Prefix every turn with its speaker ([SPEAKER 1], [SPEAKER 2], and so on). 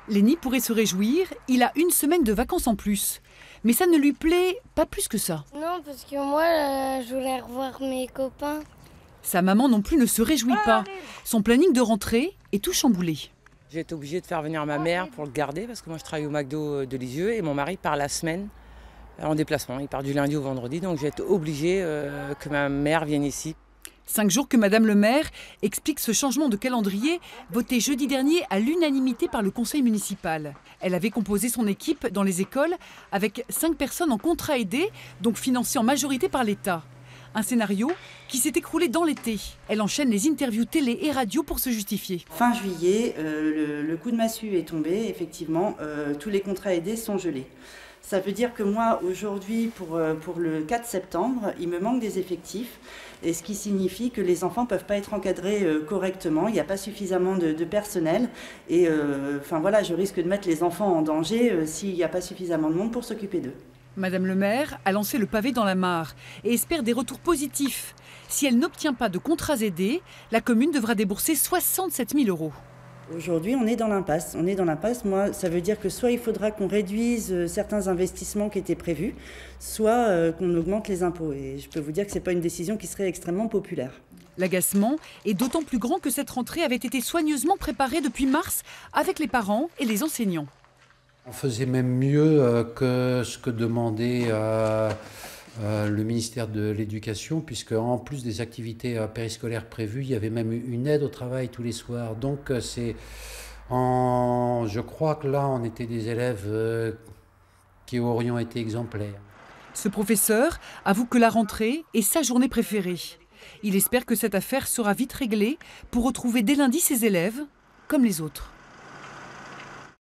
[SPEAKER 1] Lenny pourrait se réjouir, il a une semaine de vacances en plus. Mais ça ne lui plaît pas plus que ça.
[SPEAKER 2] Non, parce que moi, je voulais revoir mes copains.
[SPEAKER 1] Sa maman non plus ne se réjouit pas. Son planning de rentrée est tout chamboulé.
[SPEAKER 3] J'ai été obligée de faire venir ma mère pour le garder parce que moi je travaille au McDo de Lisieux et mon mari part la semaine en déplacement. Il part du lundi au vendredi, donc j'ai été obligée que ma mère vienne ici.
[SPEAKER 1] 5 jours que Madame le maire explique ce changement de calendrier voté jeudi dernier à l'unanimité par le conseil municipal. Elle avait composé son équipe dans les écoles avec 5 personnes en contrat aidé, donc financées en majorité par l'État. Un scénario qui s'est écroulé dans l'été. Elle enchaîne les interviews télé et radio pour se justifier.
[SPEAKER 4] Fin juillet, le coup de massue est tombé. Effectivement, tous les contrats aidés sont gelés. Ça veut dire que moi, aujourd'hui, pour le 4 septembre, il me manque des effectifs. Et ce qui signifie que les enfants ne peuvent pas être encadrés correctement. Il n'y a pas suffisamment de personnel. Et voilà, je risque de mettre les enfants en danger s'il n'y a pas suffisamment de monde pour s'occuper d'eux.
[SPEAKER 1] Madame le maire a lancé le pavé dans la mare et espère des retours positifs. Si elle n'obtient pas de contrats aidés, la commune devra débourser 67 000 €.
[SPEAKER 4] Aujourd'hui, on est dans l'impasse. Moi, ça veut dire que soit il faudra qu'on réduise certains investissements qui étaient prévus, soit qu'on augmente les impôts. Et je peux vous dire que ce n'est pas une décision qui serait extrêmement populaire.
[SPEAKER 1] L'agacement est d'autant plus grand que cette rentrée avait été soigneusement préparée depuis mars avec les parents et les enseignants.
[SPEAKER 5] On faisait même mieux que ce que demandait le ministère de l'Éducation, puisque en plus des activités périscolaires prévues, il y avait même une aide au travail tous les soirs. Donc je crois que là, on était des élèves qui aurions été exemplaires.
[SPEAKER 1] Ce professeur avoue que la rentrée est sa journée préférée. Il espère que cette affaire sera vite réglée pour retrouver dès lundi ses élèves comme les autres.